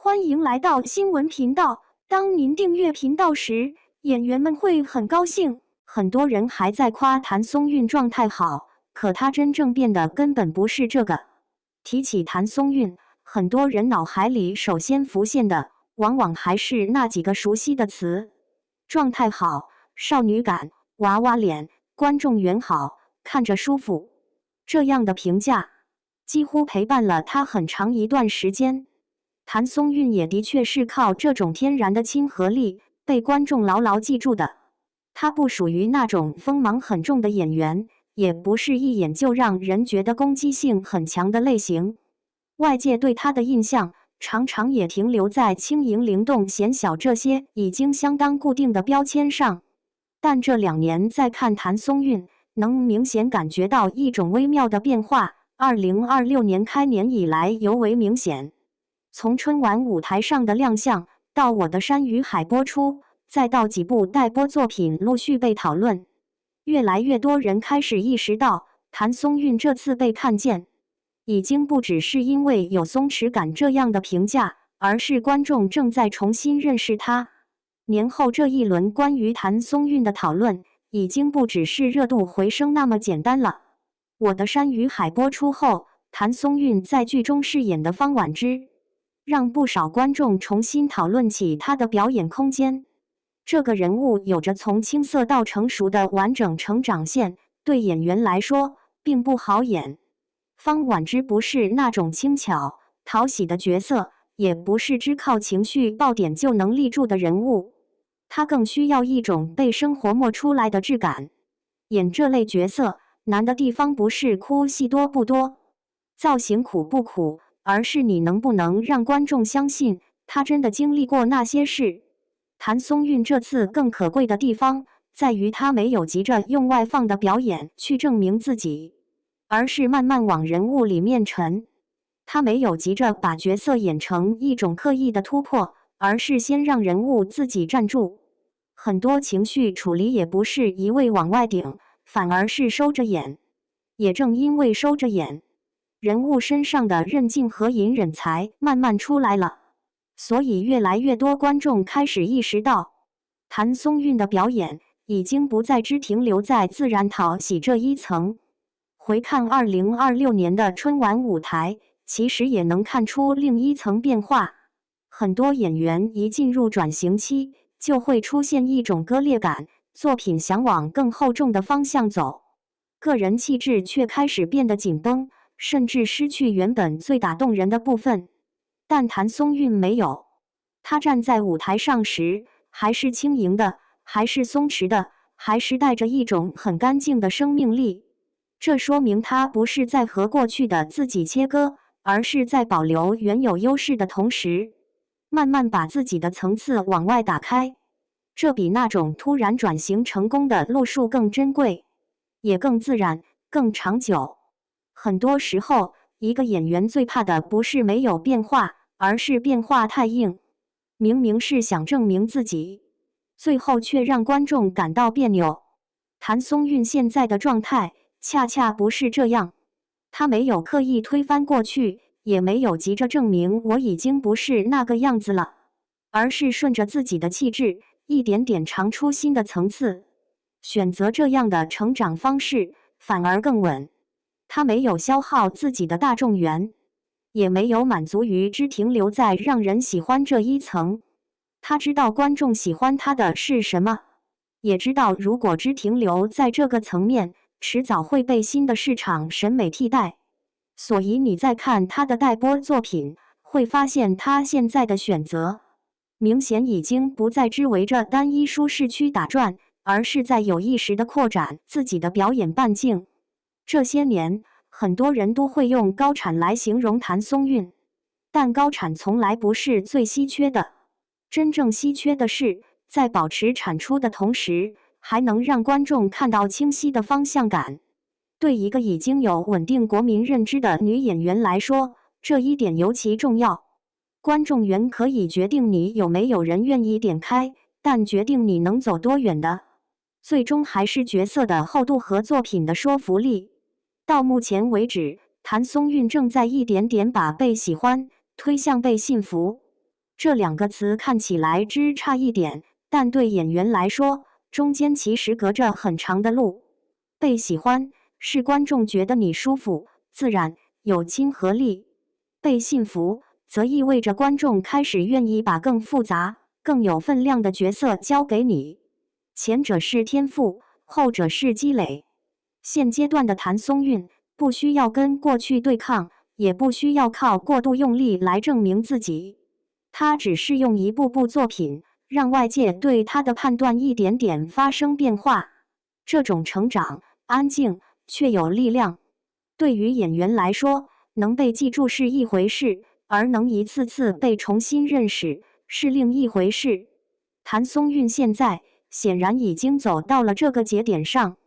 欢迎来到新闻频道。当您订阅频道时，演员们会很高兴。很多人还在夸谭松韵状态好，可她真正变的根本不是这个。提起谭松韵，很多人脑海里首先浮现的，往往还是那几个熟悉的词：状态好、少女感、娃娃脸、观众缘好、看着舒服。这样的评价几乎陪伴了她很长一段时间。谭松韵也的确是靠这种天然的亲和力被观众牢牢记住的。她不属于那种锋芒很重的演员，也不是一眼就让人觉得攻击性很强的类型。外界对她的印象常常也停留在轻盈、灵动、显小这些已经相当固定的标签上。但这2年再看谭松韵，能明显感觉到一种微妙的变化。2026年开年以来尤为明显。从春晚舞台上的亮相，到《我的山与海》播出，再到几部待播作品陆续被讨论，越来越多人开始意识到，谭松韵这次被看见，已经不只是因为有松弛感这样的评价，而是观众正在重新认识她。年后这一轮关于谭松韵的讨论，已经不只是热度回升那么简单了。《我的山与海》播出后，谭松韵在剧中饰演的方婉之，让不少观众重新讨论起她的表演空间。这个人物有着从青涩到成熟的完整成长线，对演员来说并不好演。方婉之不是那种轻巧讨喜的角色，也不是只靠情绪爆点就能立住的人物，她更需要一种被生活磨出来的质感。演这类角色难的地方不是哭戏多不多，造型苦不苦，而是你能不能让观众相信他真的经历过那些事。谭松韵这次更可贵的地方，在于她没有急着用外放的表演去证明自己，而是慢慢往人物里面沉。她没有急着把角色演成一种刻意的突破，而是先让人物自己站住。很多情绪处理也不是一味往外顶，反而是收着演。也正因为收着演，人物身上的韧劲和隐忍才慢慢出来了，所以越来越多观众开始意识到，谭松韵的表演已经不再只停留在自然讨喜这一层。回看2026年的春晚舞台，其实也能看出另一层变化。很多演员一进入转型期，就会出现一种割裂感，作品想往更厚重的方向走，个人气质却开始变得紧绷，甚至失去原本最打动人的部分。但谭松韵没有，她站在舞台上时，还是轻盈的，还是松弛的，还是带着一种很干净的生命力。这说明她不是在和过去的自己切割，而是在保留原有优势的同时，慢慢把自己的层次往外打开。这比那种突然转型成功的路数更珍贵，也更自然，更长久。很多时候，一个演员最怕的不是没有变化，而是变化太硬。明明是想证明自己，最后却让观众感到别扭。谭松韵现在的状态恰恰不是这样，她没有刻意推翻过去，也没有急着证明我已经不是那个样子了，而是顺着自己的气质，一点点长出新的层次。选择这样的成长方式，反而更稳。他没有消耗自己的大众缘，也没有满足于只停留在让人喜欢这一层。他知道观众喜欢他的是什么，也知道如果只停留在这个层面，迟早会被新的市场审美替代。所以你在看他的待播作品，会发现他现在的选择明显已经不再只围着单一舒适区打转，而是在有意识地扩展自己的表演半径。这些年，很多人都会用高产来形容谭松韵，但高产从来不是最稀缺的。真正稀缺的是，在保持产出的同时，还能让观众看到清晰的方向感。对一个已经有稳定国民认知的女演员来说，这一点尤其重要。观众缘可以决定你有没有人愿意点开，但决定你能走多远的，最终还是角色的厚度和作品的说服力。到目前为止，谭松韵正在一点点把被喜欢推向被信服。这两个词看起来只差一点，但对演员来说，中间其实隔着很长的路。被喜欢是观众觉得你舒服、自然、有亲和力；被信服则意味着观众开始愿意把更复杂、更有分量的角色交给你。前者是天赋，后者是积累。现阶段的谭松韵不需要跟过去对抗，也不需要靠过度用力来证明自己。他只是用一部部作品，让外界对他的判断一点点发生变化。这种成长，安静却有力量。对于演员来说，能被记住是一回事，而能一次次被重新认识是另一回事。谭松韵现在显然已经走到了这个节点上。